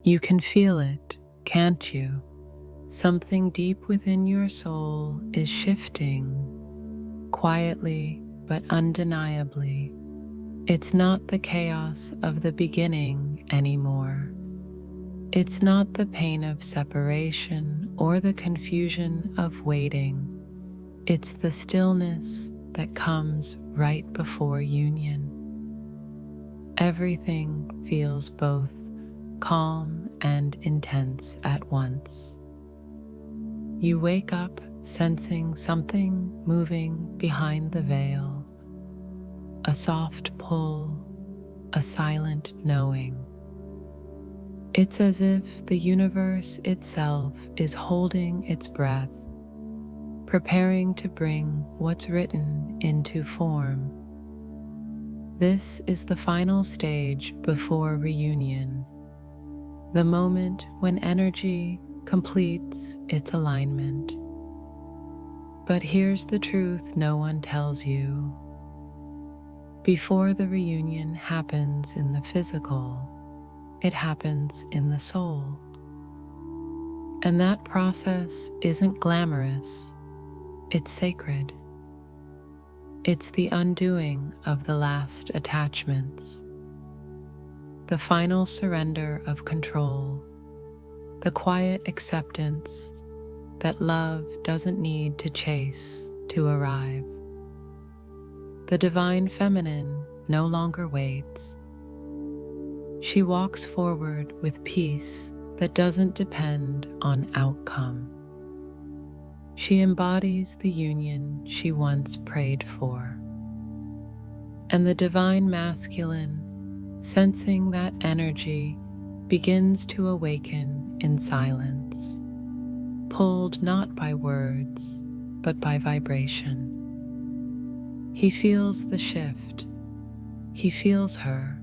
You can feel it, can't you? Something deep within your soul is shifting, quietly but undeniably. It's not the chaos of the beginning anymore. It's not the pain of separation or the confusion of waiting. It's the stillness that comes right before union. Everything feels both calm and intense at once. You wake up sensing something moving behind the veil, a soft pull, a silent knowing. It's as if the universe itself is holding its breath, preparing to bring what's written into form. This is the final stage before reunion, the moment when energy completes its alignment. But here's the truth no one tells you. Before the reunion happens in the physical, it happens in the soul. And that process isn't glamorous, it's sacred. It's the undoing of the last attachments, the final surrender of control, the quiet acceptance that love doesn't need to chase to arrive. The divine feminine no longer waits. She walks forward with peace that doesn't depend on outcome. She embodies the union she once prayed for. And the divine masculine, sensing that energy, begins to awaken in silence, pulled not by words, but by vibration. He feels the shift. He feels her,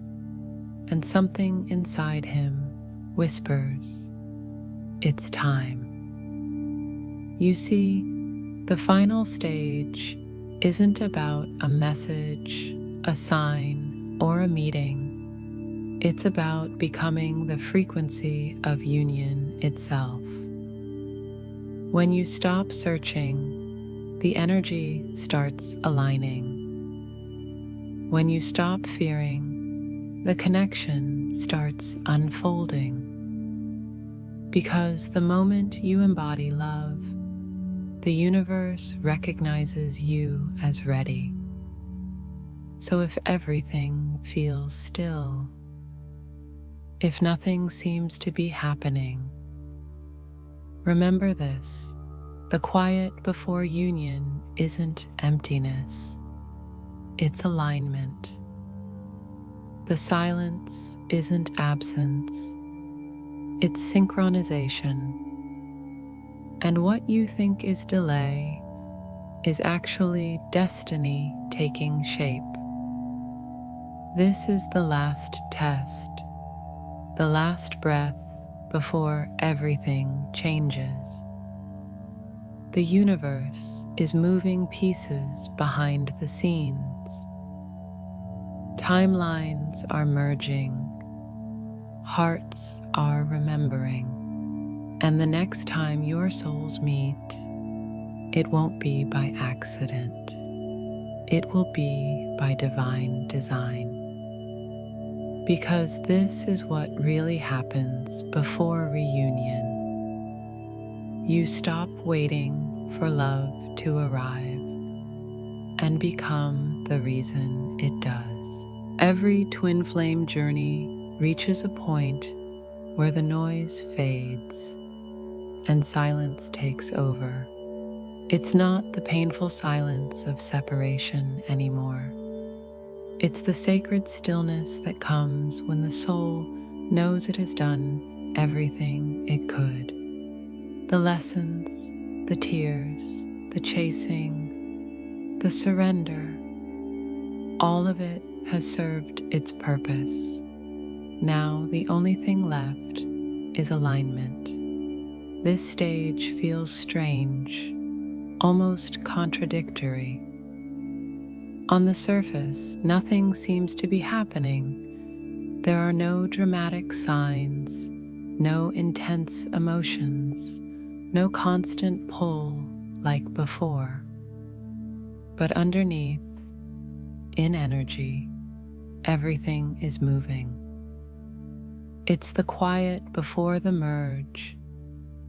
and something inside him whispers, "It's time." You see, the final stage isn't about a message, a sign, or a meeting. It's about becoming the frequency of union itself. When you stop searching, the energy starts aligning. When you stop fearing, the connection starts unfolding. Because the moment you embody love, the universe recognizes you as ready. So if everything feels still, if nothing seems to be happening, remember this: the quiet before union isn't emptiness, it's alignment. The silence isn't absence, it's synchronization. And what you think is delay is actually destiny taking shape. This is the last test, the last breath before everything changes. The universe is moving pieces behind the scenes. Timelines are merging, hearts are remembering, and the next time your souls meet, it won't be by accident. It will be by divine design. Because this is what really happens before reunion. You stop waiting for love to arrive and become the reason it does. Every twin flame journey reaches a point where the noise fades and silence takes over. It's not the painful silence of separation anymore. It's the sacred stillness that comes when the soul knows it has done everything it could. The lessons, the tears, the chasing, the surrender, all of it has served its purpose. Now the only thing left is alignment. This stage feels strange, almost contradictory. On the surface, nothing seems to be happening. There are no dramatic signs, no intense emotions, no constant pull like before. But underneath, in energy, everything is moving. It's the quiet before the merge,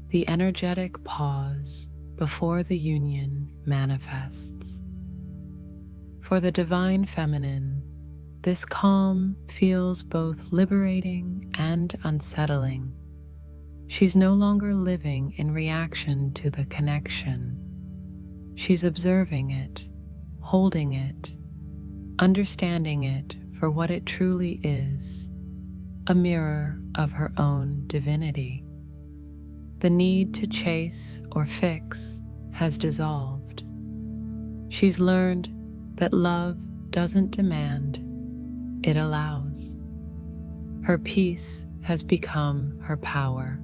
the energetic pause before the union manifests. For the divine feminine, this calm feels both liberating and unsettling. She's no longer living in reaction to the connection. She's observing it, holding it, understanding it for what it truly is, a mirror of her own divinity. The need to chase or fix has dissolved. She's learned that love doesn't demand, it allows. Her peace has become her power.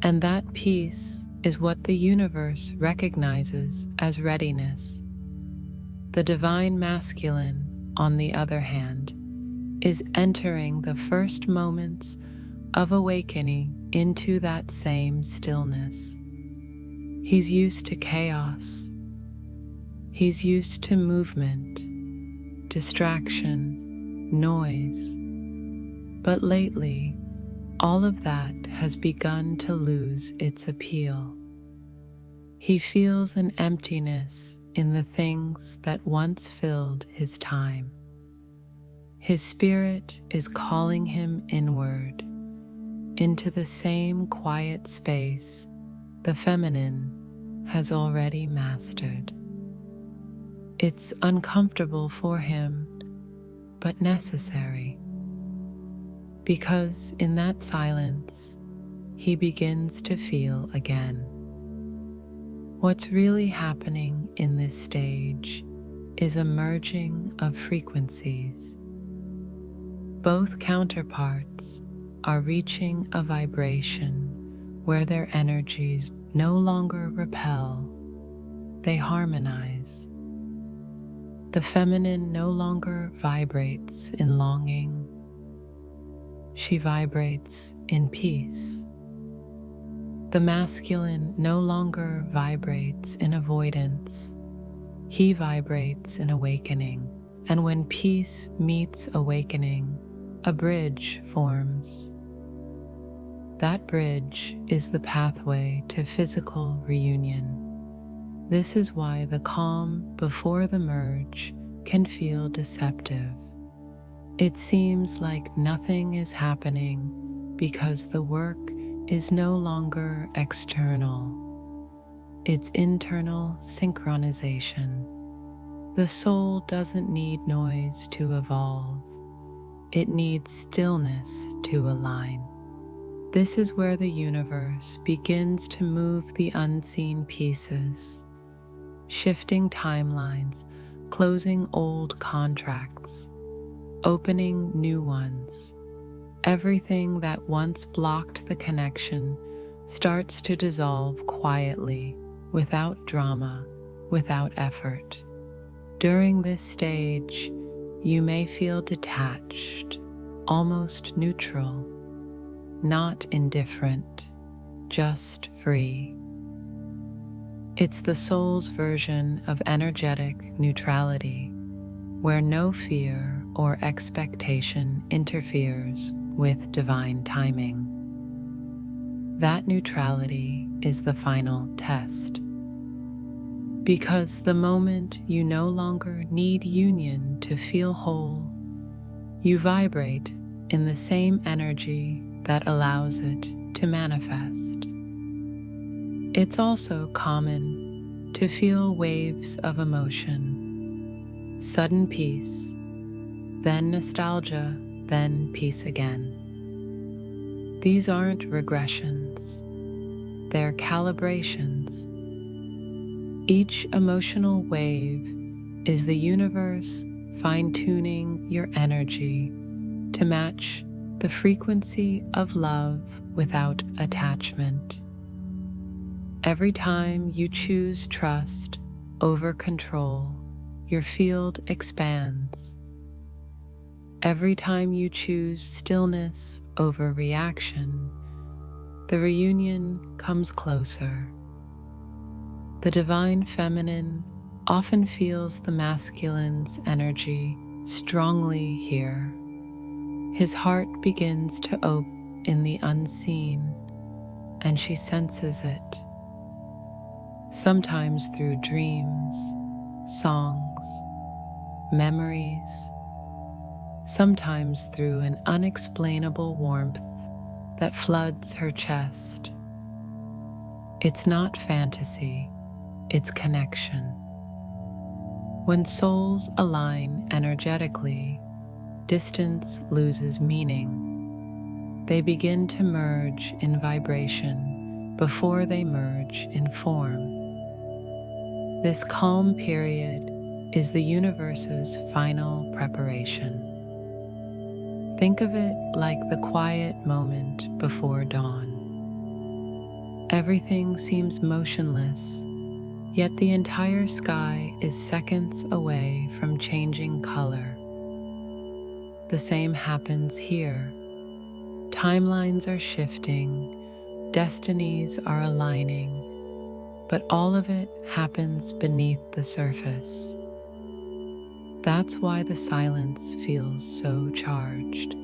And that peace is what the universe recognizes as readiness. The divine masculine, on the other hand, is entering the first moments of awakening into that same stillness. He's used to chaos. He's used to movement, distraction, noise. But lately, all of that has begun to lose its appeal. He feels an emptiness in the things that once filled his time. His spirit is calling him inward, into the same quiet space the feminine has already mastered. It's uncomfortable for him, but necessary. Because in that silence, he begins to feel again. What's really happening in this stage is a merging of frequencies. Both counterparts are reaching a vibration where their energies no longer repel, they harmonize. The feminine no longer vibrates in longing. She vibrates in peace. The masculine no longer vibrates in avoidance. He vibrates in awakening. And when peace meets awakening, a bridge forms. That bridge is the pathway to physical reunion. This is why the calm before the merge can feel deceptive. It seems like nothing is happening because the work is no longer external. It's internal synchronization. The soul doesn't need noise to evolve. It needs stillness to align. This is where the universe begins to move the unseen pieces, shifting timelines, closing old contracts, opening new ones. Everything that once blocked the connection starts to dissolve quietly, without drama, without effort. During this stage, you may feel detached, almost neutral, not indifferent, just free. It's the soul's version of energetic neutrality, where no fear or expectation interferes with divine timing. That neutrality is the final test. Because the moment you no longer need union to feel whole, you vibrate in the same energy that allows it to manifest. It's also common to feel waves of emotion, sudden peace, then nostalgia, then peace again. These aren't regressions, they're calibrations. Each emotional wave is the universe fine-tuning your energy to match the frequency of love without attachment. Every time you choose trust over control, your field expands. Every time you choose stillness over reaction, the reunion comes closer. The divine feminine often feels the masculine's energy strongly here. His heart begins to open in the unseen, and she senses it, sometimes through dreams, songs, memories, sometimes through an unexplainable warmth that floods her chest. It's not fantasy, it's connection. When souls align energetically, distance loses meaning. They begin to merge in vibration before they merge in form. This calm period is the universe's final preparation. Think of it like the quiet moment before dawn. Everything seems motionless, yet the entire sky is seconds away from changing color. The same happens here. Timelines are shifting, destinies are aligning, but all of it happens beneath the surface. That's why the silence feels so charged.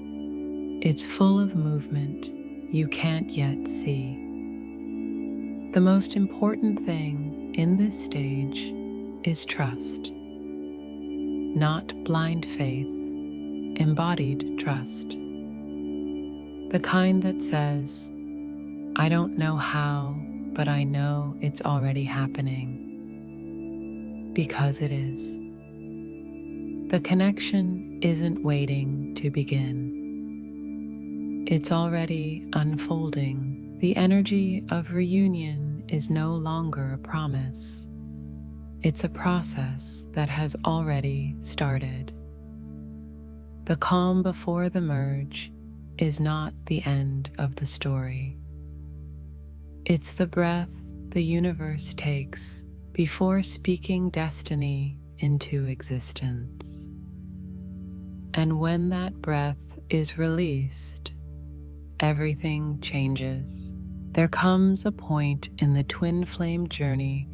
It's full of movement you can't yet see. The most important thing in this stage is trust. Not blind faith, embodied trust. The kind that says, I don't know how, but I know it's already happening. Because it is. The connection isn't waiting to begin. It's already unfolding. The energy of reunion is no longer a promise. It's a process that has already started. The calm before the merge is not the end of the story. It's the breath the universe takes before speaking destiny into existence. And when that breath is released, everything changes. There comes a point in the twin flame journey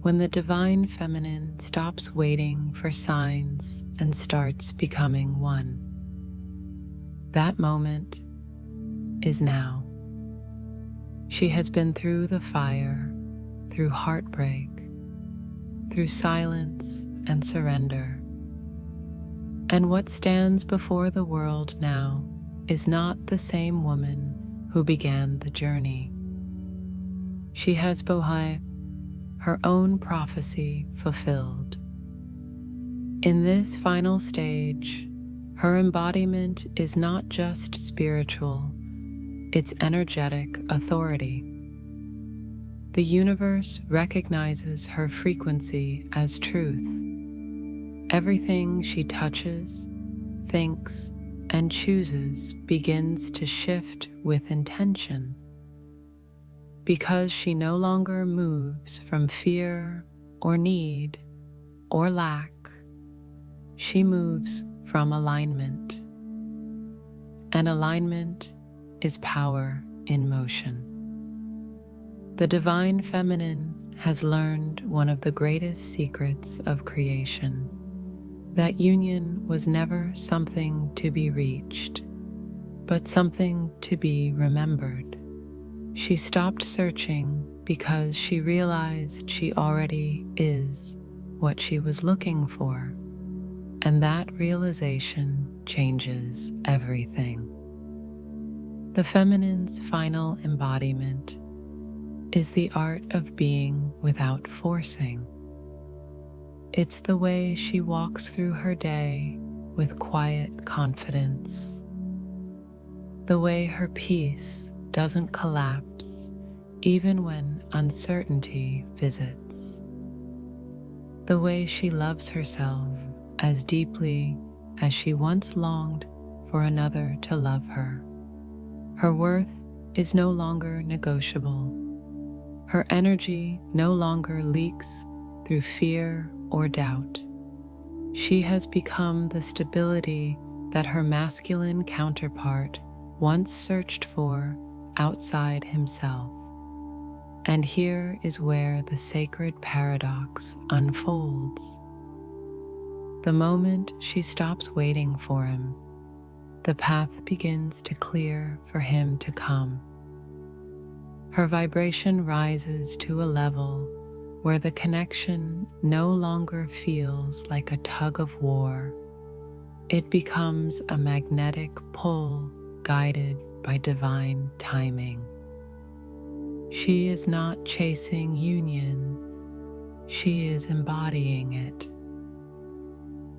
when the divine feminine stops waiting for signs and starts becoming one. That moment is now. She has been through the fire, through heartbreak, through silence and surrender. And what stands before the world now is not the same woman who began the journey. She has both her own prophecy fulfilled. In this final stage, her embodiment is not just spiritual, it's energetic authority. The universe recognizes her frequency as truth. Everything she touches, thinks, and chooses begins to shift with intention. Because she no longer moves from fear or need or lack, she moves from alignment. And alignment is power in motion. The divine feminine has learned one of the greatest secrets of creation, that union was never something to be reached, but something to be remembered. She stopped searching because she realized she already is what she was looking for, and that realization changes everything. The feminine's final embodiment is the art of being without forcing. It's the way she walks through her day with quiet confidence, the way her peace doesn't collapse even when uncertainty visits, the way she loves herself as deeply as she once longed for another to love her. Her worth is no longer negotiable. Her energy no longer leaks through fear or doubt. She has become the stability that her masculine counterpart once searched for outside himself. And here is where the sacred paradox unfolds. The moment she stops waiting for him, the path begins to clear for him to come. Her vibration rises to a level where the connection no longer feels like a tug of war. It becomes a magnetic pull guided by divine timing. She is not chasing union, she is embodying it.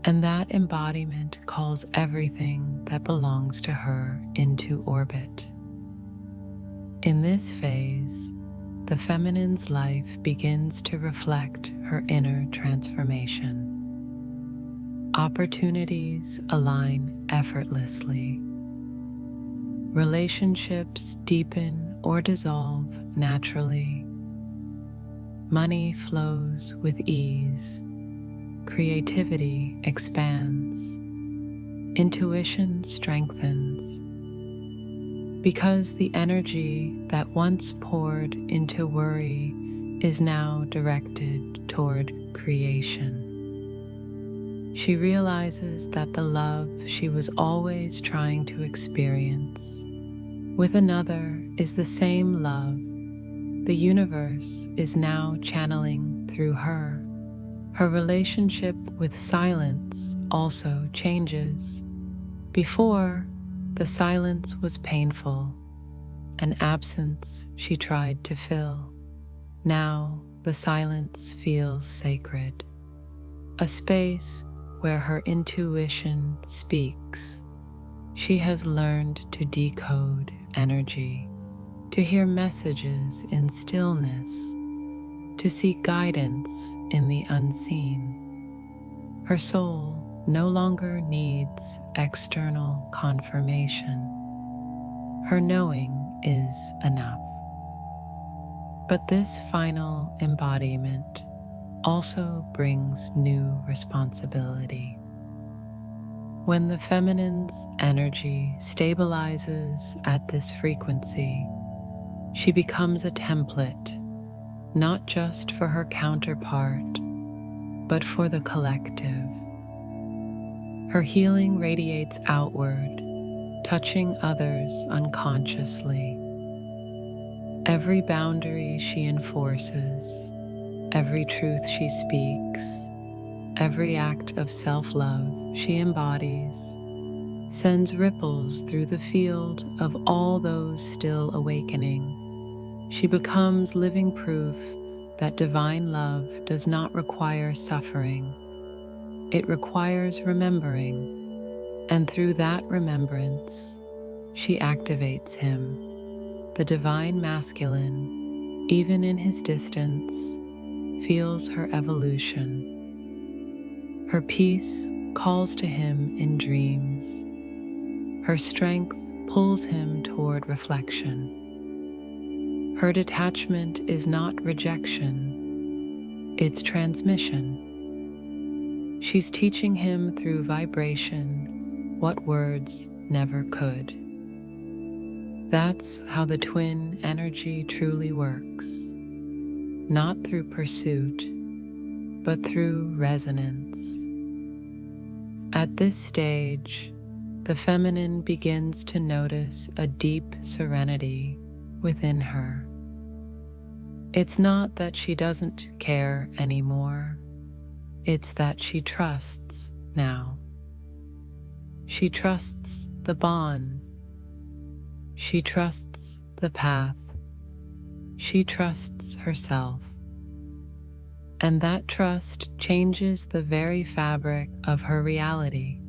And that embodiment calls everything that belongs to her into orbit. In this phase, the feminine's life begins to reflect her inner transformation. Opportunities align effortlessly. Relationships deepen or dissolve naturally. Money flows with ease. Creativity expands. Intuition strengthens. Because the energy that once poured into worry is now directed toward creation. She realizes that the love she was always trying to experience with another is the same love the universe is now channeling through her. Her relationship with silence also changes. Before, the silence was painful, an absence she tried to fill. Now, the silence feels sacred, a space where her intuition speaks. She has learned to decode energy, to hear messages in stillness, to seek guidance in the unseen. Her soul no longer needs external confirmation. Her knowing is enough. But this final embodiment also brings new responsibility. When the feminine's energy stabilizes at this frequency, she becomes a template, not just for her counterpart, but for the collective. Her healing radiates outward, touching others unconsciously. Every boundary she enforces, every truth she speaks, every act of self-love she embodies, sends ripples through the field of all those still awakening. She becomes living proof that divine love does not require suffering. It requires remembering, and through that remembrance, she activates him, the divine masculine, even in his distance, feels her evolution. Her peace calls to him in dreams. Her strength pulls him toward reflection. Her detachment is not rejection, it's transmission. She's teaching him through vibration what words never could. That's how the twin energy truly works, not through pursuit, but through resonance. At this stage, the feminine begins to notice a deep serenity within her. It's not that she doesn't care anymore. It's that she trusts now. She trusts the bond. She trusts the path. She trusts herself. And that trust changes the very fabric of her reality.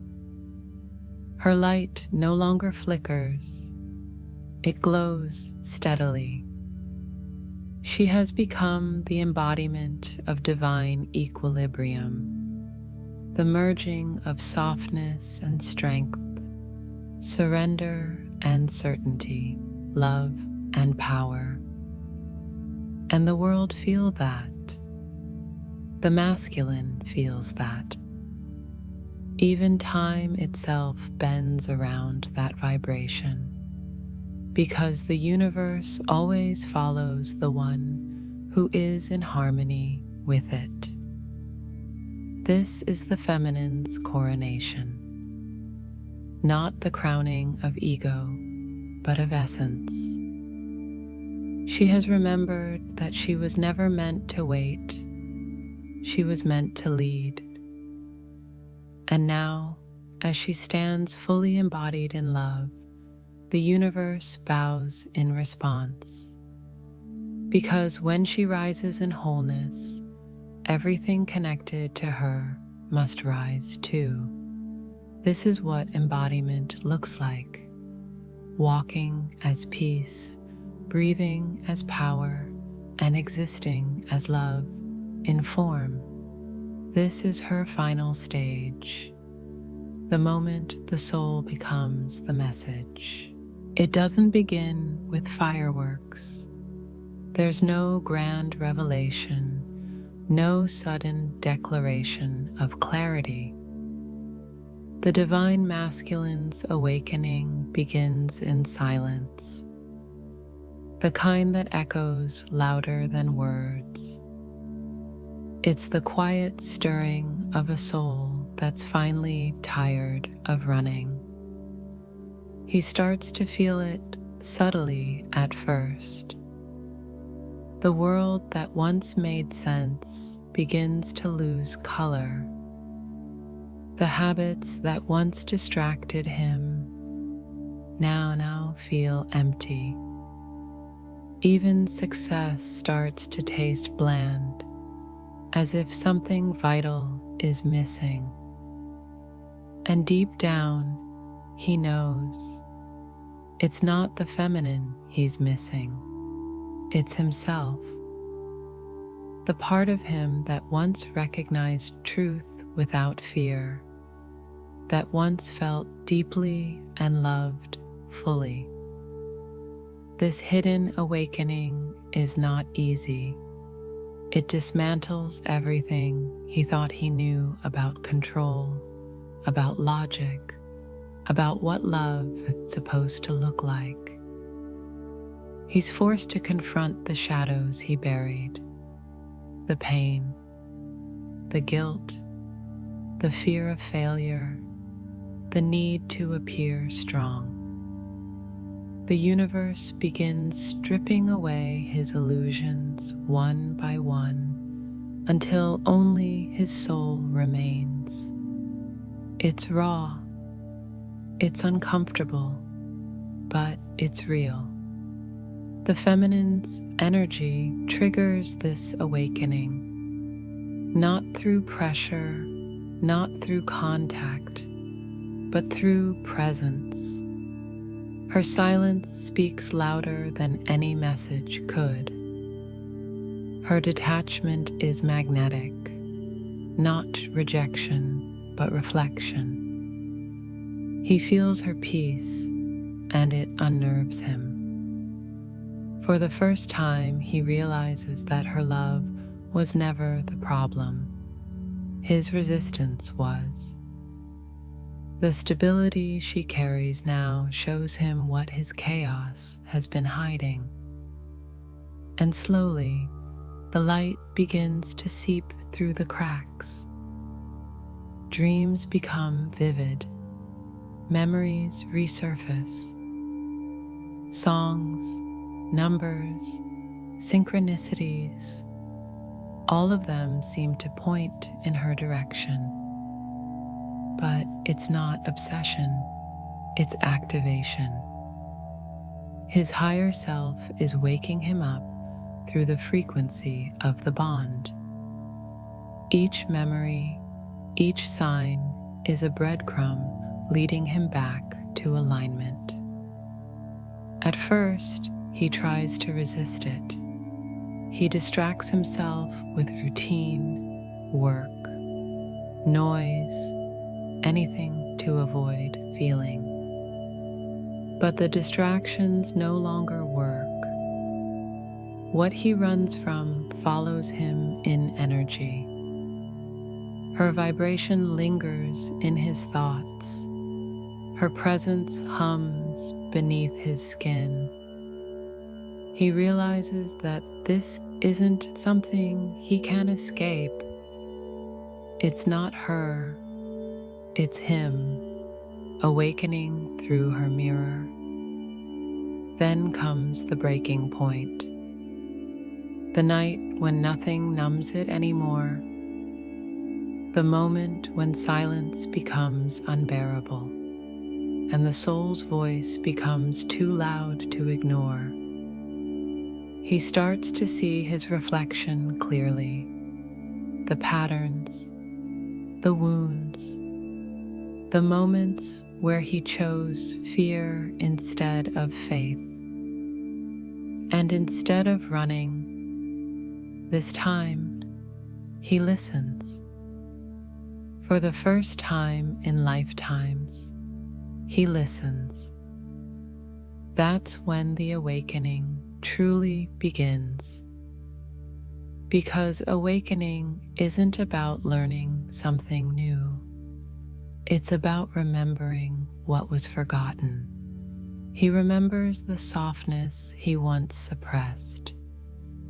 Her light no longer flickers. It glows steadily. She has become the embodiment of divine equilibrium, the merging of softness and strength, surrender and certainty, love and power. And the world feels that. The masculine feels that. Even time itself bends around that vibration. because the universe always follows the one who is in harmony with it. This is the feminine's coronation, not the crowning of ego, but of essence. She has remembered that she was never meant to wait, she was meant to lead. And now, as she stands fully embodied in love, the universe bows in response. Because when she rises in wholeness, everything connected to her must rise too. This is what embodiment looks like: walking as peace, breathing as power, and existing as love in form. This is her final stage, the moment the soul becomes the message. It doesn't begin with fireworks. There's no grand revelation, no sudden declaration of clarity. The divine masculine's awakening begins in silence, the kind that echoes louder than words. It's the quiet stirring of a soul that's finally tired of running. He starts to feel it subtly at first. The world that once made sense begins to lose color. The habits that once distracted him now feel empty. Even success starts to taste bland, as if something vital is missing. And deep down, he knows it's not the feminine he's missing, it's himself. The part of him that once recognized truth without fear, that once felt deeply and loved fully. This hidden awakening is not easy. It dismantles everything he thought he knew about control, about logic, about what love is supposed to look like. He's forced to confront the shadows he buried, the pain, the guilt, the fear of failure, the need to appear strong. The universe begins stripping away his illusions one by one until only his soul remains. It's raw, it's uncomfortable, but it's real. The feminine's energy triggers this awakening, not through pressure, not through contact, but through presence. Her silence speaks louder than any message could. Her detachment is magnetic, not rejection, but reflection. He feels her peace, and it unnerves him. For the first time, he realizes that her love was never the problem. His resistance was. The stability she carries now shows him what his chaos has been hiding. And slowly, the light begins to seep through the cracks. Dreams become vivid. Memories resurface. Songs, numbers, synchronicities, all of them seem to point in her direction. But it's not obsession, it's activation. His higher self is waking him up through the frequency of the bond. Each memory, each sign is a breadcrumb leading him back to alignment. At first, he tries to resist it. He distracts himself with routine, work, noise, anything to avoid feeling. But the distractions no longer work. What he runs from follows him in energy. Her vibration lingers in his thoughts. Her presence hums crawls beneath his skin. He realizes that this isn't something he can escape. It's not her, it's him, awakening through her mirror. Then comes the breaking point. The night when nothing numbs it anymore. The moment when silence becomes unbearable and the soul's voice becomes too loud to ignore. He starts to see his reflection clearly, the patterns, the wounds, the moments where he chose fear instead of faith. And instead of running, this time he listens. For the first time in lifetimes, he listens. That's when the awakening truly begins. Because awakening isn't about learning something new. It's about remembering what was forgotten. He remembers the softness he once suppressed.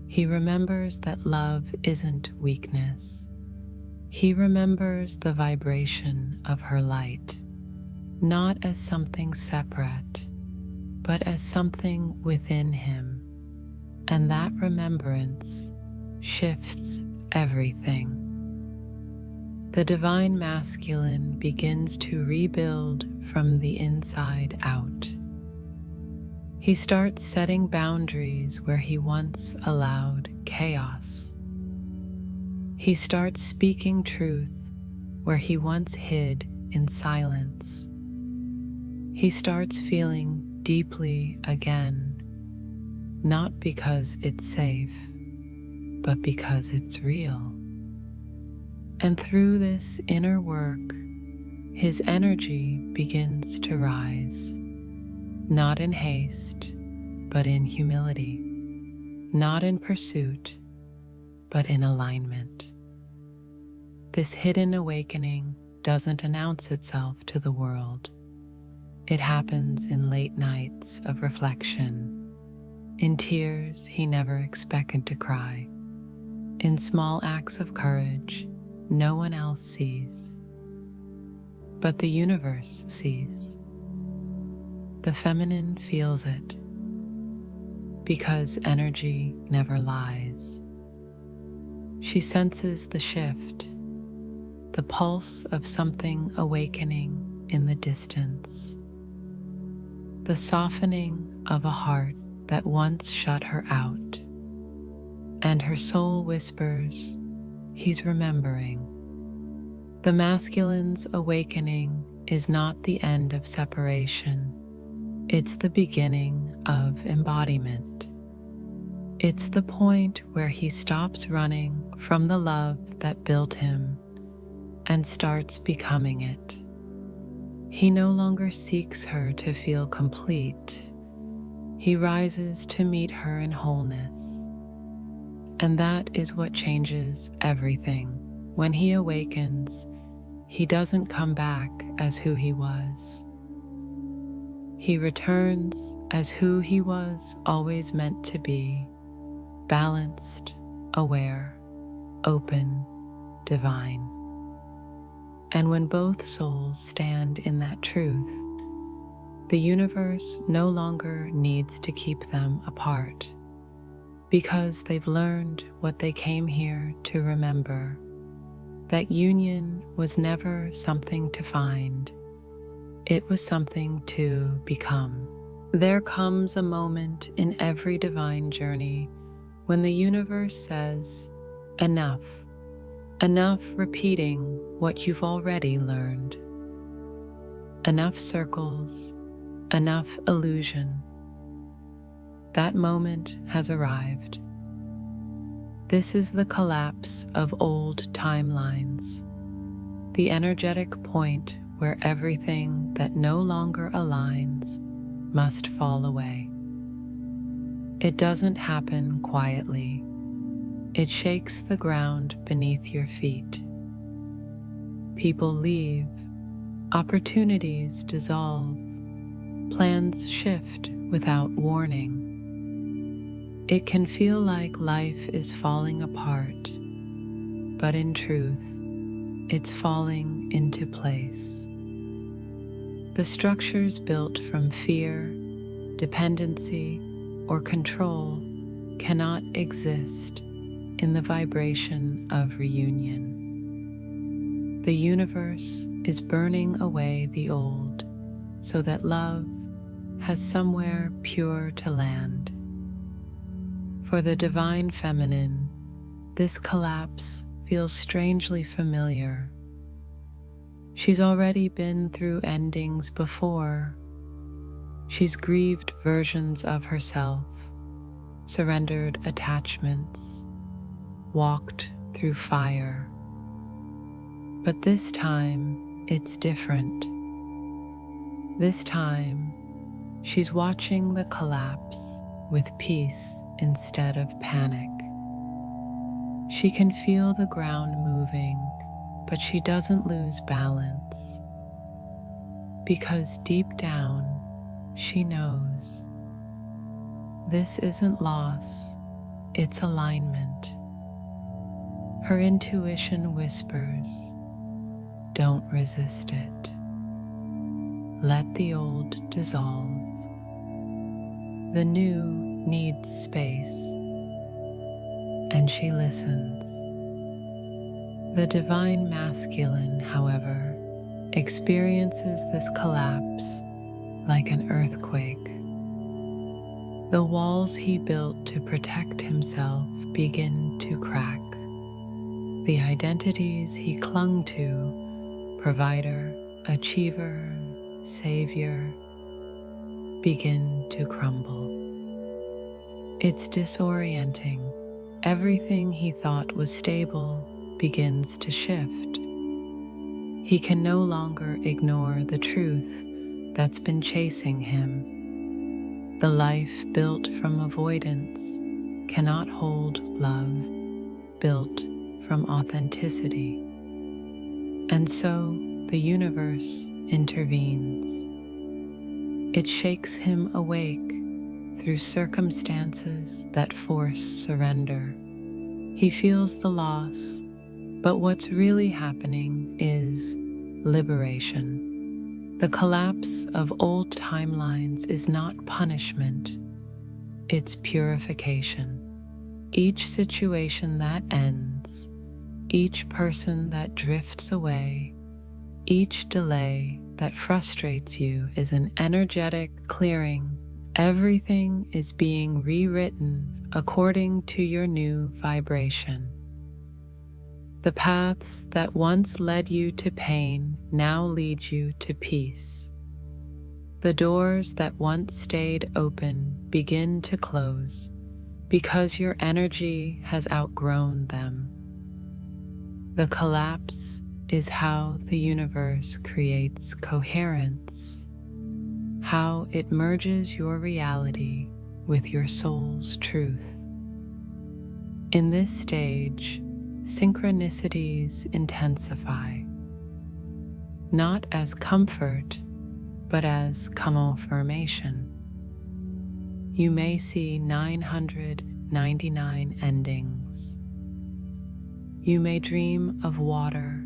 He remembers that love isn't weakness. He remembers the vibration of her light, not as something separate, but as something within him. And that remembrance shifts everything. The divine masculine begins to rebuild from the inside out. He starts setting boundaries where he once allowed chaos. He starts speaking truth where he once hid in silence. He starts feeling deeply again, not because it's safe, but because it's real. And through this inner work, his energy begins to rise, not in haste, but in humility, not in pursuit, but in alignment. This hidden awakening doesn't announce itself to the world. It happens in late nights of reflection, in tears he never expected to cry, in small acts of courage no one else sees, but the universe sees. The feminine feels it, because energy never lies. She senses the shift, the pulse of something awakening in the distance, the softening of a heart that once shut her out, and her soul whispers, "He's remembering." The masculine's awakening is not the end of separation. It's the beginning of embodiment. It's the point where he stops running from the love that built him and starts becoming it. He no longer seeks her to feel complete. He rises to meet her in wholeness. And that is what changes everything. When he awakens, he doesn't come back as who he was. He returns as who he was always meant to be, balanced, aware, open, divine. And when both souls stand in that truth, the universe no longer needs to keep them apart, because they've learned what they came here to remember, that union was never something to find, it was something to become. There comes a moment in every divine journey when the universe says, enough, enough repeating what you've already learned, enough circles, enough illusion. That moment has arrived. This is the collapse of old timelines, the energetic point where everything that no longer aligns must fall away. It doesn't happen quietly. It shakes the ground beneath your feet. People leave, opportunities dissolve, plans shift without warning. It can feel like life is falling apart, but in truth, it's falling into place. The structures built from fear, dependency, or control cannot exist in the vibration of reunion. The universe is burning away the old so that love has somewhere pure to land. For the divine feminine, this collapse feels strangely familiar. She's already been through endings before. She's grieved versions of herself, surrendered attachments, walked through fire. But this time, it's different. This time, she's watching the collapse with peace instead of panic. She can feel the ground moving, but she doesn't lose balance. Because deep down, she knows this isn't loss, it's alignment. Her intuition whispers, don't resist it. Let the old dissolve. The new needs space, and she listens. The divine masculine, however, experiences this collapse like an earthquake. The walls he built to protect himself begin to crack. The identities he clung to, provider, achiever, savior, begin to crumble. It's disorienting. Everything he thought was stable begins to shift. He can no longer ignore the truth that's been chasing him. The life built from avoidance cannot hold love built from authenticity. And so the universe intervenes. It shakes him awake through circumstances that force surrender. He feels the loss, but what's really happening is liberation. The collapse of old timelines is not punishment, it's purification. Each situation that ends, each person that drifts away, each delay that frustrates you is an energetic clearing. Everything is being rewritten according to your new vibration. The paths that once led you to pain now lead you to peace. The doors that once stayed open begin to close because your energy has outgrown them. The collapse is how the universe creates coherence, how it merges your reality with your soul's truth. In this stage, synchronicities intensify, not as comfort, but as confirmation. You may see 999 endings. You may dream of water,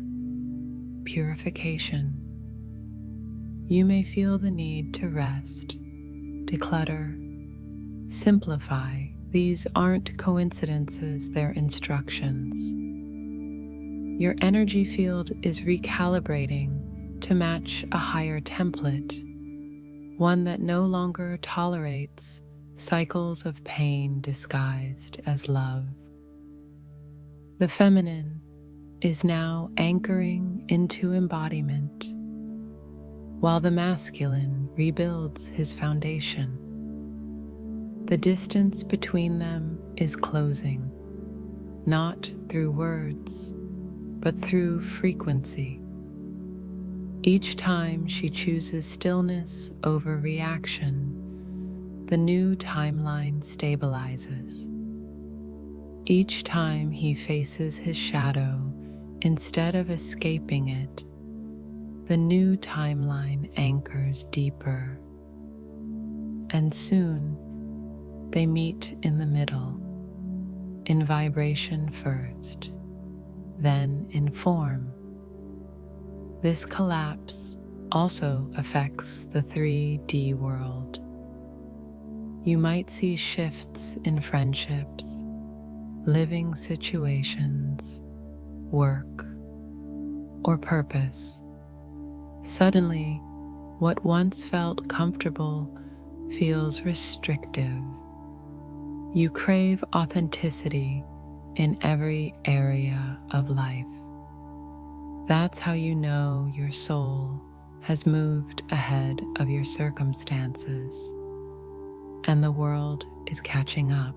purification. You may feel the need to rest, declutter, simplify. These aren't coincidences, they're instructions. Your energy field is recalibrating to match a higher template, one that no longer tolerates cycles of pain disguised as love. The feminine is now anchoring into embodiment, while the masculine rebuilds his foundation. The distance between them is closing, not through words, but through frequency. Each time she chooses stillness over reaction, the new timeline stabilizes. Each time he faces his shadow, instead of escaping it, the new timeline anchors deeper. and soon they meet in the middle, in vibration first, then in form. This collapse also affects the 3D world. You might see shifts in friendships, living situations, work, or purpose. Suddenly, what once felt comfortable feels restrictive. You crave authenticity in every area of life. That's how you know your soul has moved ahead of your circumstances, and the world is catching up.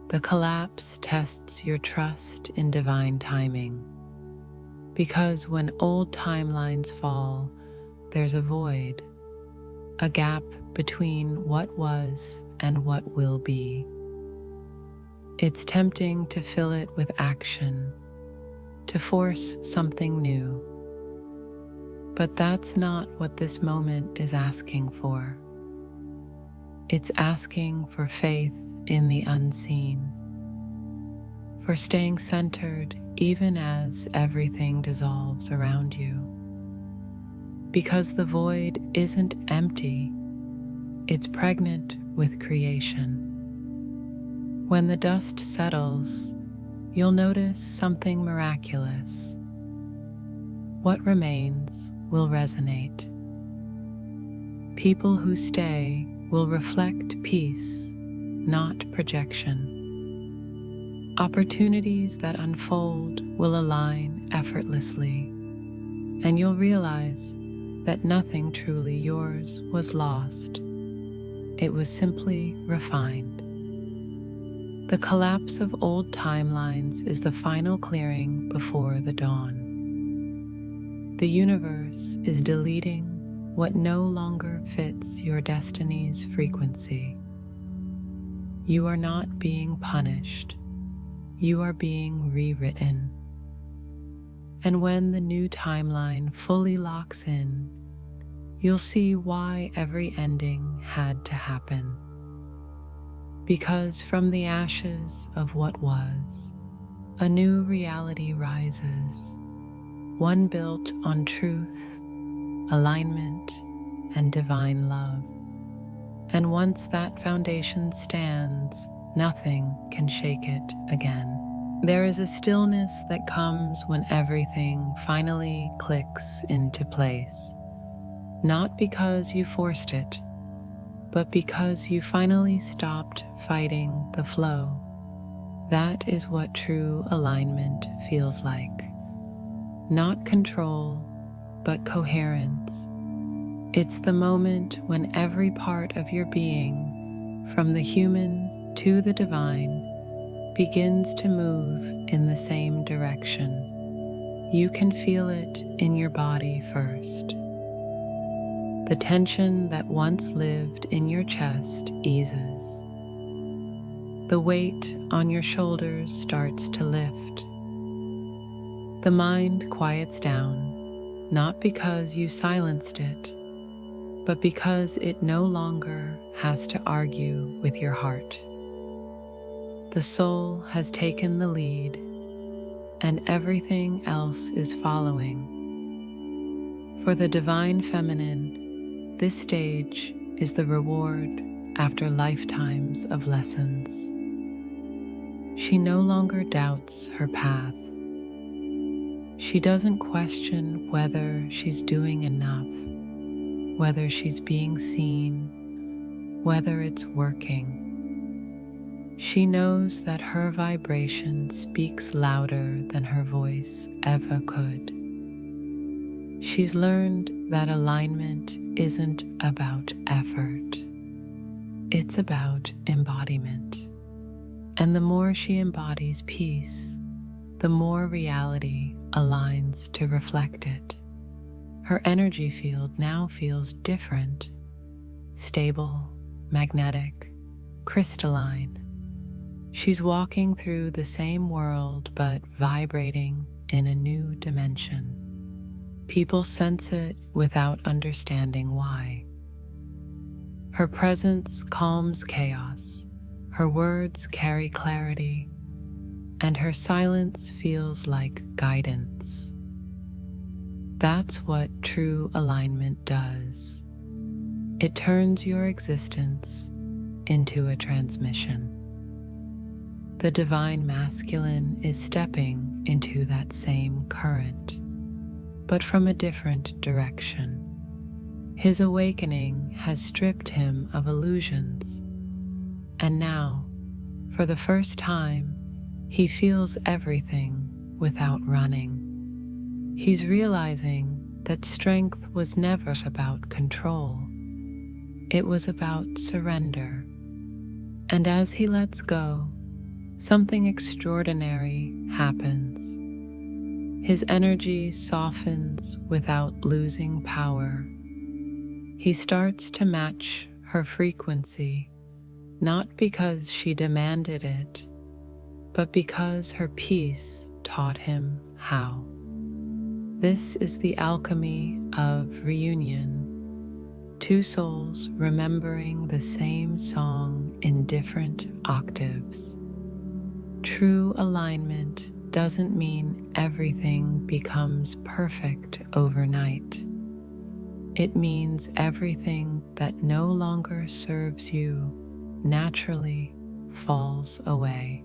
The collapse tests your trust in divine timing, because when old timelines fall, there's a void, a gap between what was and what will be. It's tempting to fill it with action, to force something new. But that's not what this moment is asking for. It's asking for faith in the unseen, for staying centered even as everything dissolves around you. Because the void isn't empty, it's pregnant with creation. When the dust settles, you'll notice something miraculous. What remains will resonate. People who stay will reflect peace, not projection. Opportunities that unfold will align effortlessly, and you'll realize that nothing truly yours was lost. It was simply refined. The collapse of old timelines is the final clearing before the dawn. The universe is deleting what no longer fits your destiny's frequency. You are not being punished. You are being rewritten. And when the new timeline fully locks in, you'll see why every ending had to happen. Because from the ashes of what was, a new reality rises, one built on truth, alignment, and divine love. And once that foundation stands, nothing can shake it again. There is a stillness that comes when everything finally clicks into place, not because you forced it, but because you finally stopped fighting the flow. That is what true alignment feels like. Not control, but coherence. It's the moment when every part of your being, from the human to the divine, begins to move in the same direction. You can feel it in your body first. The tension that once lived in your chest eases. The weight on your shoulders starts to lift. The mind quiets down, not because you silenced it, but because it no longer has to argue with your heart. The soul has taken the lead, and everything else is following. For the divine feminine, this stage is the reward after lifetimes of lessons. She no longer doubts her path. She doesn't question whether she's doing enough, whether she's being seen, whether it's working. She knows that her vibration speaks louder than her voice ever could. She's learned that alignment isn't about effort. It's about embodiment. And the more she embodies peace, the more reality aligns to reflect it. Her energy field now feels different, stable, magnetic, crystalline. She's walking through the same world but vibrating in a new dimension. People sense it without understanding why. Her presence calms chaos, her words carry clarity, and her silence feels like guidance. That's what true alignment does. It turns your existence into a transmission. The divine masculine is stepping into that same current, but from a different direction. His awakening has stripped him of illusions, and now, for the first time, he feels everything without running. He's realizing that strength was never about control. It was about surrender. And as he lets go, something extraordinary happens. His energy softens without losing power. He starts to match her frequency, not because she demanded it, but because her peace taught him how. This is the alchemy of reunion, two souls remembering the same song in different octaves. True alignment doesn't mean everything becomes perfect overnight. It means everything that no longer serves you naturally falls away.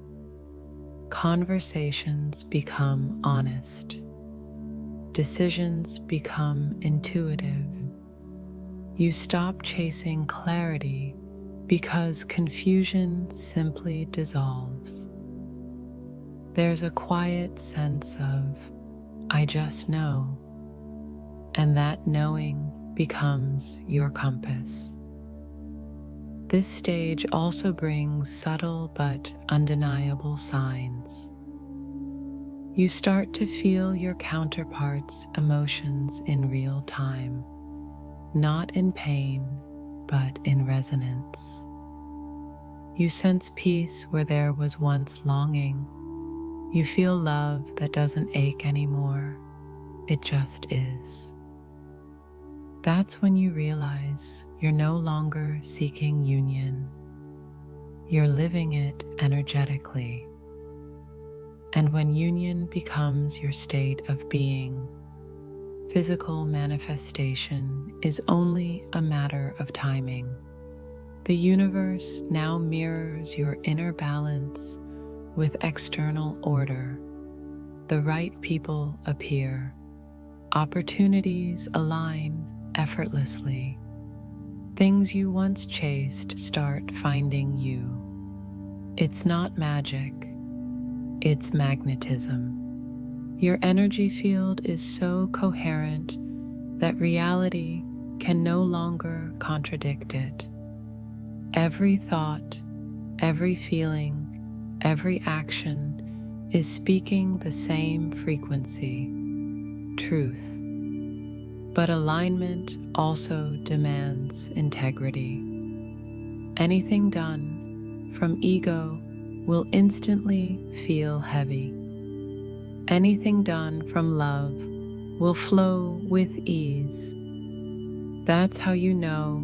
Conversations become honest. Decisions become intuitive. You stop chasing clarity because confusion simply dissolves. There's a quiet sense of, I just know, and that knowing becomes your compass. This stage also brings subtle but undeniable signs. You start to feel your counterparts' emotions in real time, not in pain, but in resonance. You sense peace where there was once longing. You feel love that doesn't ache anymore. It just is. That's when you realize you're no longer seeking union. You're living it energetically. And when union becomes your state of being, physical manifestation is only a matter of timing. The universe now mirrors your inner balance with external order. The right people appear. Opportunities align effortlessly. Things you once chased start finding you. It's not magic, it's magnetism. Your energy field is so coherent that reality can no longer contradict it. Every thought, every feeling, every action is speaking the same frequency, truth. But alignment also demands integrity. Anything done from ego will instantly feel heavy. Anything done from love will flow with ease. That's how you know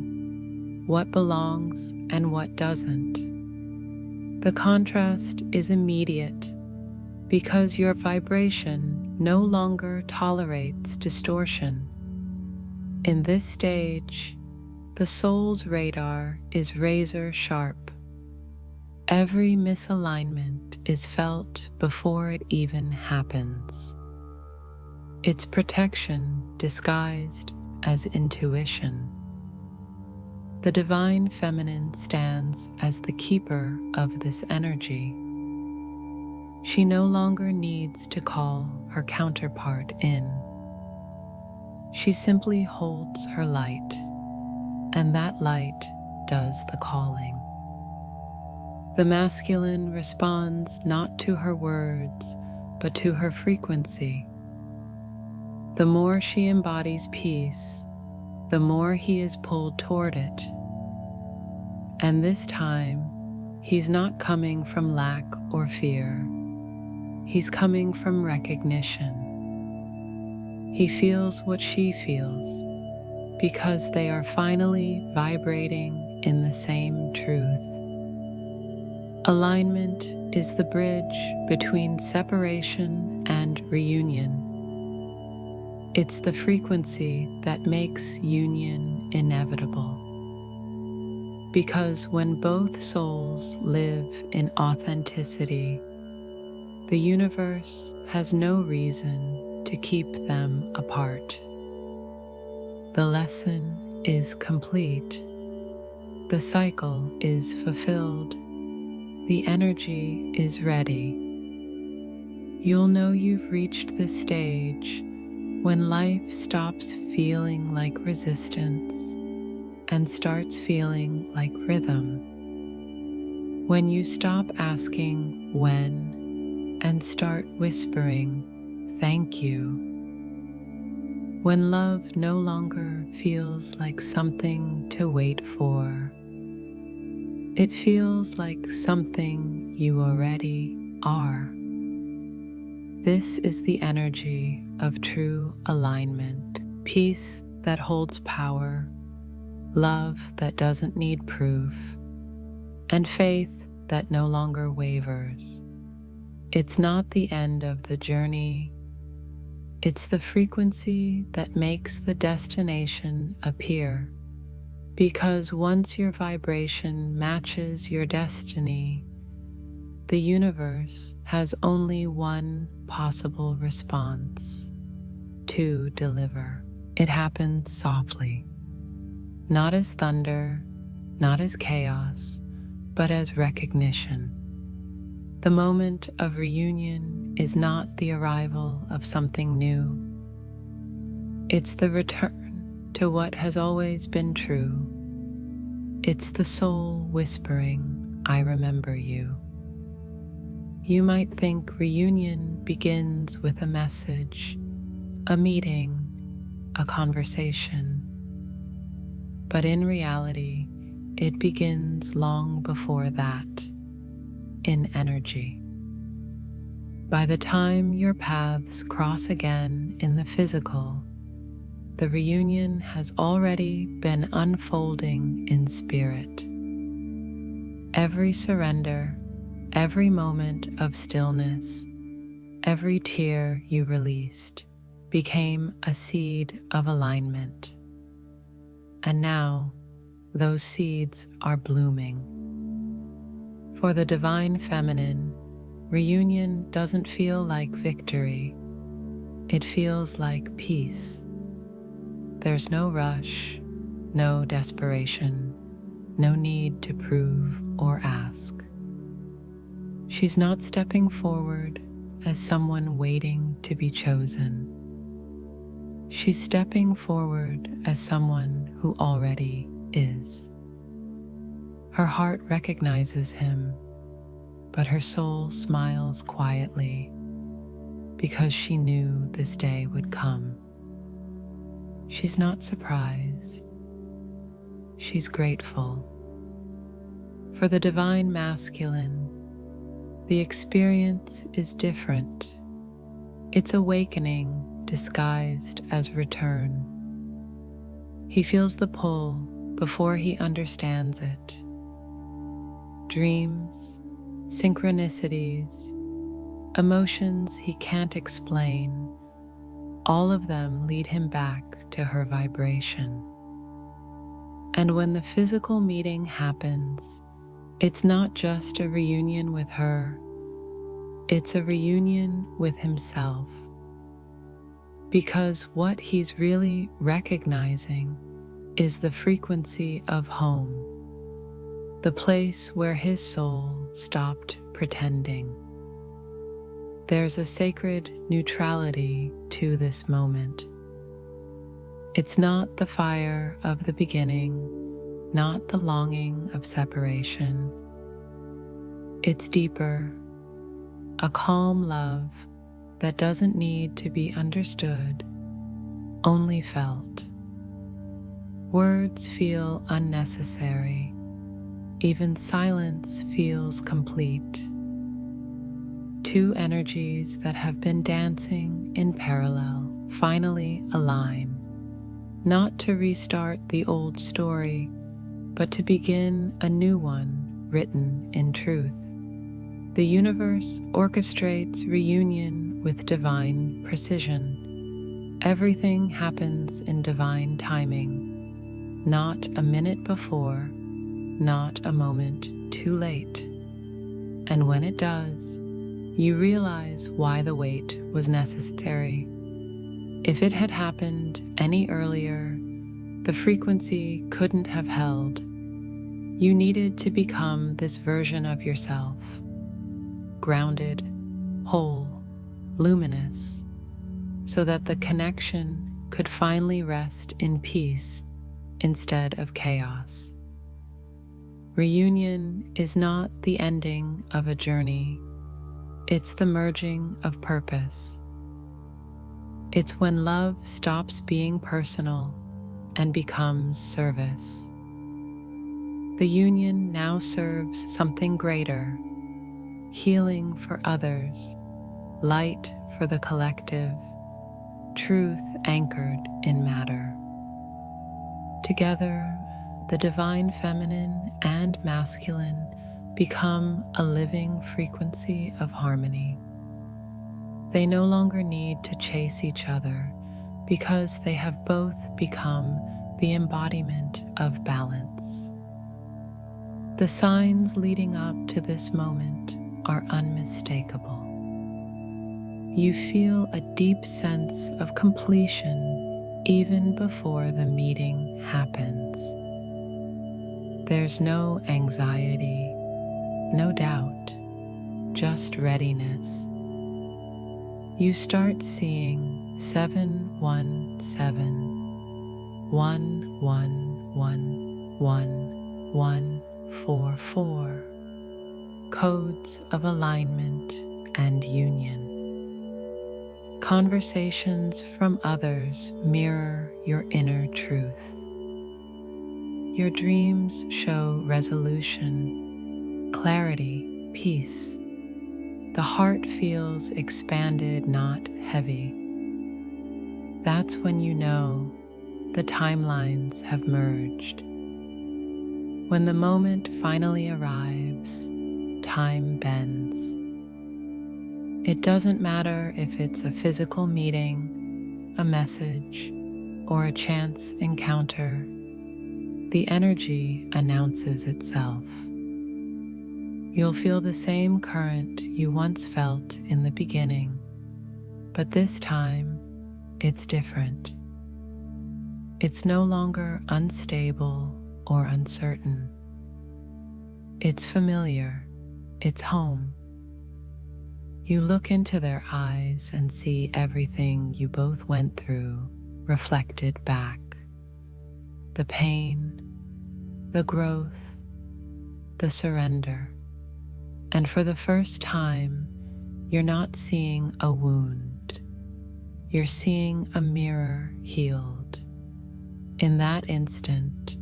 what belongs and what doesn't. The contrast is immediate because your vibration no longer tolerates distortion. In this stage, the soul's radar is razor sharp. Every misalignment is felt before it even happens. It's protection disguised as intuition. The divine feminine stands as the keeper of this energy. She no longer needs to call her counterpart in. She simply holds her light, and that light does the calling. The masculine responds not to her words, but to her frequency. The more she embodies peace, the more he is pulled toward it. And this time, he's not coming from lack or fear. He's coming from recognition. He feels what she feels because they are finally vibrating in the same truth. Alignment is the bridge between separation and reunion. It's the frequency that makes union inevitable. Because when both souls live in authenticity, the universe has no reason to keep them apart. The lesson is complete. The cycle is fulfilled. The energy is ready. You'll know you've reached the stage when life stops feeling like resistance and starts feeling like rhythm. When you stop asking when and start whispering thank you. When love no longer feels like something to wait for, it feels like something you already are. This is the energy of true alignment, peace that holds power, love that doesn't need proof, and faith that no longer wavers. It's not the end of the journey. It's the frequency that makes the destination appear. Because once your vibration matches your destiny, the universe has only one possible response: to deliver. It happens softly, not as thunder, not as chaos, but as recognition. The moment of reunion is not the arrival of something new. It's the return to what has always been true. It's the soul whispering, "I remember you." You might think reunion begins with a message, a meeting, a conversation. But in reality, it begins long before that, in energy. By the time your paths cross again in the physical, the reunion has already been unfolding in spirit. Every surrender, every moment of stillness, every tear you released became a seed of alignment. And now, those seeds are blooming. For the divine feminine, reunion doesn't feel like victory. It feels like peace. There's no rush, no desperation, no need to prove or ask. She's not stepping forward as someone waiting to be chosen. She's stepping forward as someone who already is. Her heart recognizes him, but her soul smiles quietly because she knew this day would come. She's not surprised. She's grateful. For the divine masculine, the experience is different. It's awakening disguised as return. He feels the pull before he understands it. Dreams, synchronicities, emotions he can't explain, all of them lead him back to her vibration. And when the physical meeting happens, it's not just a reunion with her, it's a reunion with himself. Because what he's really recognizing is the frequency of home, the place where his soul stopped pretending. There's a sacred neutrality to this moment. It's not the fire of the beginning, not the longing of separation. It's deeper, a calm love that doesn't need to be understood, only felt. Words feel unnecessary. Even silence feels complete. Two energies that have been dancing in parallel finally align, not to restart the old story, but to begin a new one written in truth. The universe orchestrates reunion with divine precision. Everything happens in divine timing, not a minute before, not a moment too late. And when it does, you realize why the wait was necessary. If it had happened any earlier, the frequency couldn't have held. You needed to become this version of yourself, grounded, whole, luminous, so that the connection could finally rest in peace instead of chaos. Reunion is not the ending of a journey, it's the merging of purpose. It's when love stops being personal and becomes service. The union now serves something greater, healing for others, light for the collective, truth anchored in matter. Together, the divine feminine and masculine become a living frequency of harmony. They no longer need to chase each other because they have both become the embodiment of balance. The signs leading up to this moment are unmistakable. You feel a deep sense of completion even before the meeting happens. There's no anxiety, no doubt, just readiness. You start seeing 717, 111, 1144, codes of alignment and union. Conversations from others mirror your inner truth. Your dreams show resolution, clarity, peace. The heart feels expanded, not heavy. That's when you know the timelines have merged. When the moment finally arrives, time bends. It doesn't matter if it's a physical meeting, a message, or a chance encounter. The energy announces itself. You'll feel the same current you once felt in the beginning, but this time it's different. It's no longer unstable or uncertain. It's familiar, it's home. You look into their eyes and see everything you both went through reflected back. The pain, the growth, the surrender. And for the first time, you're not seeing a wound. You're seeing a mirror healed. In that instant,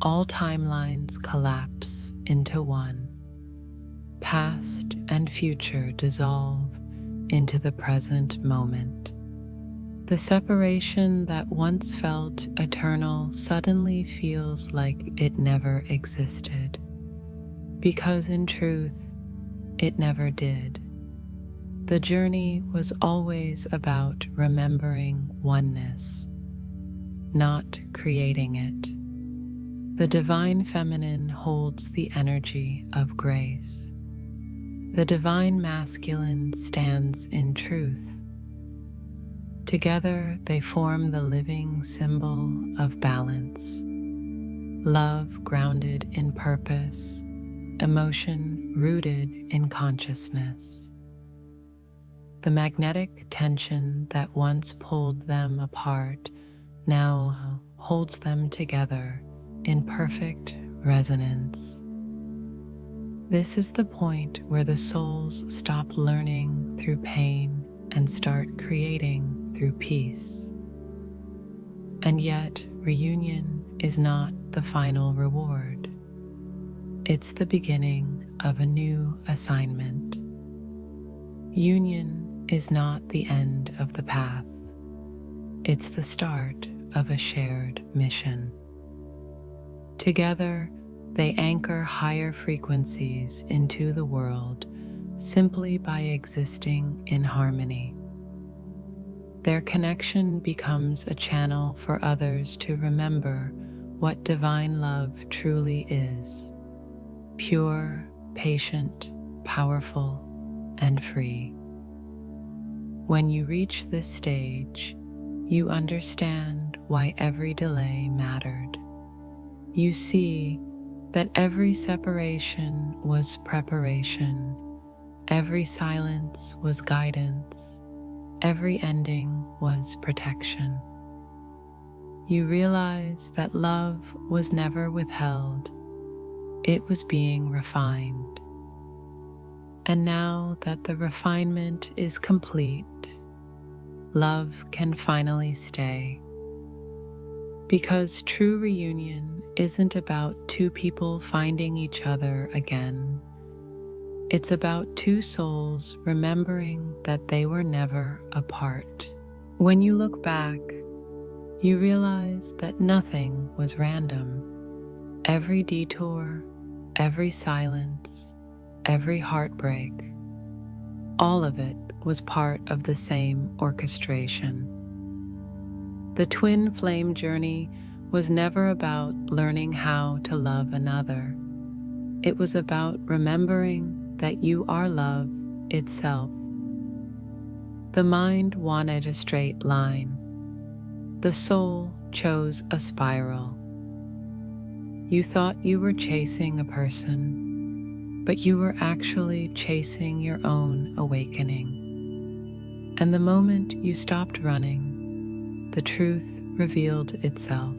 all timelines collapse into one. Past and future dissolve into the present moment. The separation that once felt eternal suddenly feels like it never existed, because in truth, it never did. The journey was always about remembering oneness, not creating it. The divine feminine holds the energy of grace. The divine masculine stands in truth. Together, they form the living symbol of balance. Love grounded in purpose, emotion rooted in consciousness. The magnetic tension that once pulled them apart now holds them together in perfect resonance. This is the point where the souls stop learning through pain and start creating through peace. And yet, reunion is not the final reward. It's the beginning of a new assignment. Union is not the end of the path. It's the start of a shared mission. Together, they anchor higher frequencies into the world simply by existing in harmony. Their connection becomes a channel for others to remember what divine love truly is: pure, patient, powerful, and free. When you reach this stage, you understand why every delay mattered. You see that every separation was preparation, every silence was guidance, every ending was protection. You realize that love was never withheld, it was being refined. And now that the refinement is complete, love can finally stay. Because true reunion isn't about two people finding each other again. It's about two souls remembering that they were never apart. When you look back, you realize that nothing was random. Every detour, every silence, every heartbreak, all of it was part of the same orchestration. The twin flame journey was never about learning how to love another. It was about remembering that you are love itself. The mind wanted a straight line. The soul chose a spiral. You thought you were chasing a person, but you were actually chasing your own awakening. And the moment you stopped running, the truth revealed itself.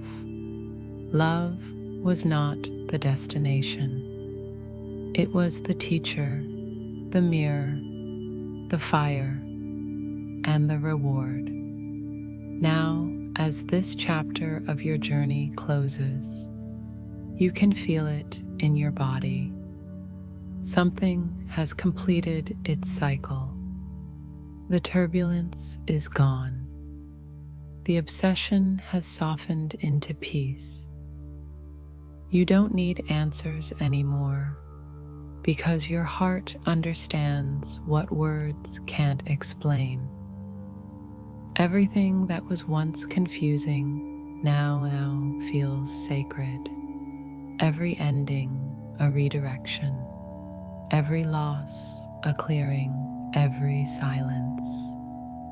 Love was not the destination. It was the teacher, the mirror, the fire, and the reward. Now, as this chapter of your journey closes, you can feel it in your body. Something has completed its cycle. The turbulence is gone. The obsession has softened into peace. You don't need answers anymore, because your heart understands what words can't explain. Everything that was once confusing now feels sacred. Every ending, a redirection. Every loss, a clearing. Every silence,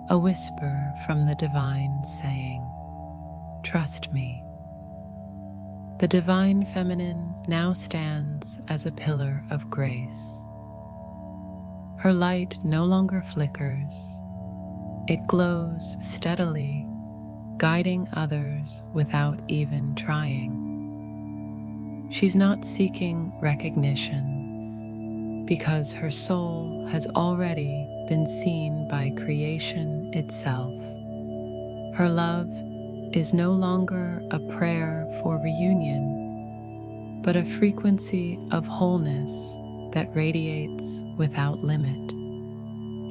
a whisper from the divine saying, "Trust me." The divine feminine now stands as a pillar of grace. Her light no longer flickers. It glows steadily, guiding others without even trying. She's not seeking recognition because her soul has already been seen by creation itself. Her love is no longer a prayer for reunion, but a frequency of wholeness that radiates without limit.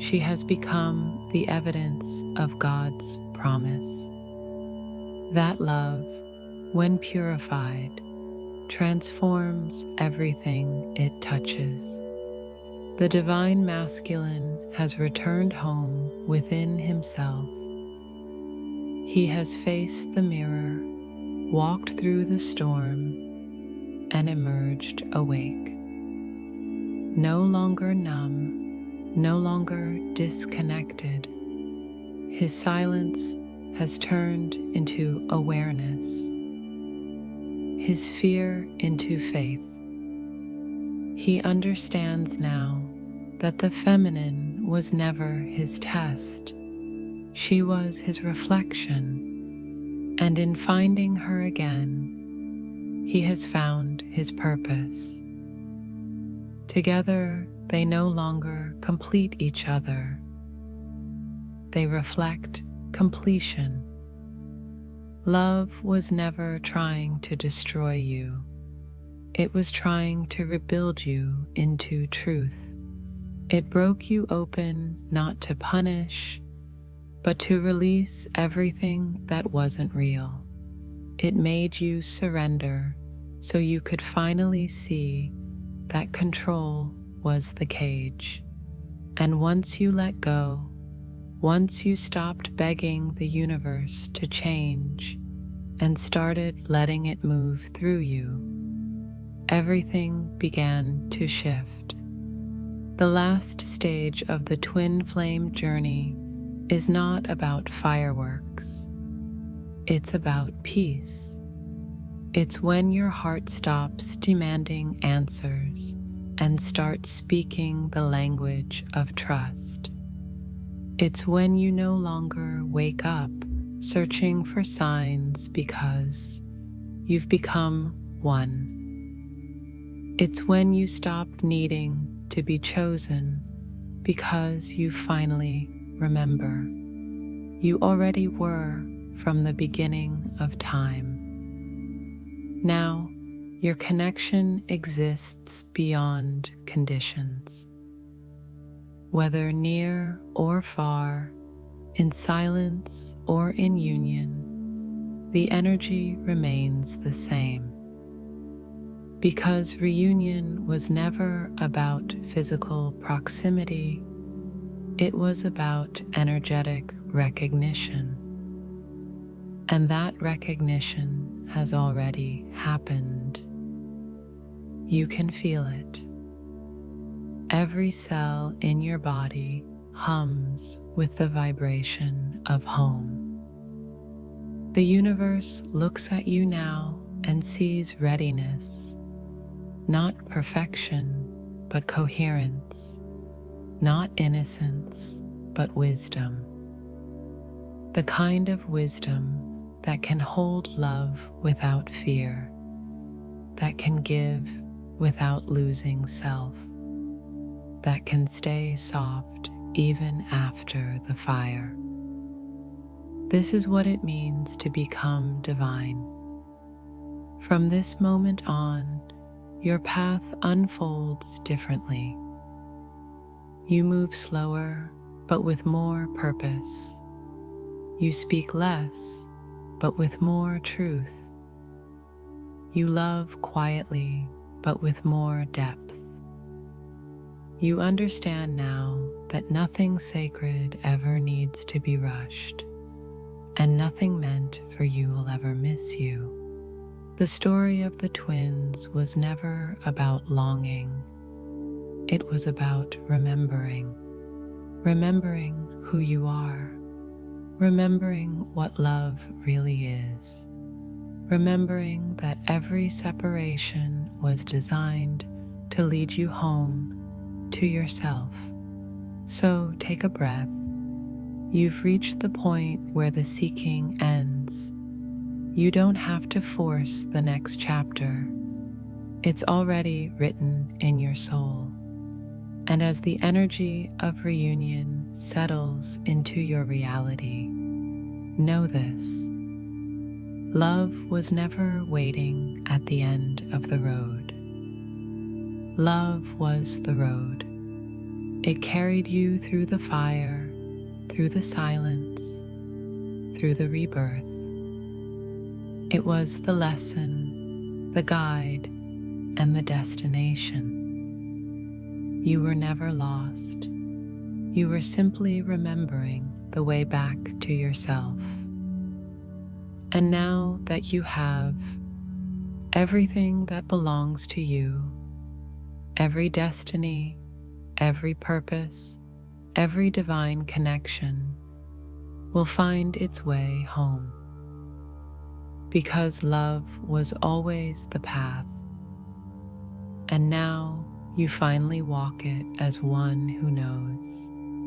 She has become the evidence of God's promise. That love, when purified, transforms everything it touches. The divine masculine has returned home within himself. He has faced the mirror, walked through the storm, and emerged awake. No longer numb, no longer disconnected. His silence has turned into awareness, his fear into faith. He understands now that the feminine was never his test. She was his reflection, and in finding her again, he has found his purpose. Together, they no longer complete each other. They reflect completion. Love was never trying to destroy you. It was trying to rebuild you into truth. It broke you open not to punish, but to release everything that wasn't real. It made you surrender so you could finally see that control was the cage. And once you let go, once you stopped begging the universe to change and started letting it move through you, everything began to shift. The last stage of the twin flame journey is not about fireworks. It's about peace. It's when your heart stops demanding answers and starts speaking the language of trust. It's when you no longer wake up searching for signs because you've become one. It's when you stop needing to be chosen because you finally remember you already were from the beginning of time. Now, your connection exists beyond conditions. Whether near or far, in silence or in union, the energy remains the same. Because reunion was never about physical proximity, it was about energetic recognition. And that recognition has already happened. You can feel it. Every cell in your body hums with the vibration of home. The universe looks at you now and sees readiness, not perfection, but coherence, not innocence, but wisdom. The kind of wisdom that can hold love without fear, that can give without losing self, that can stay soft even after the fire. This is what it means to become divine. From this moment on, your path unfolds differently. You move slower, but with more purpose. You speak less, but with more truth. You love quietly, but with more depth. You understand now that nothing sacred ever needs to be rushed, and nothing meant for you will ever miss you. The story of the twins was never about longing. It was about remembering who you are, remembering what love really is, remembering that every separation was designed to lead you home to yourself. So take a breath. You've reached the point where the seeking ends. You don't have to force the next chapter. It's already written in your soul. And as the energy of reunion settles into your reality, know this: love was never waiting at the end of the road. Love was the road. It carried you through the fire, through the silence, through the rebirth. It was the lesson, the guide, and the destination. You were never lost. You were simply remembering the way back to yourself. And now that you have everything that belongs to you, every destiny, every purpose, every divine connection will find its way home. Because love was always the path, and now you finally walk it as one who knows.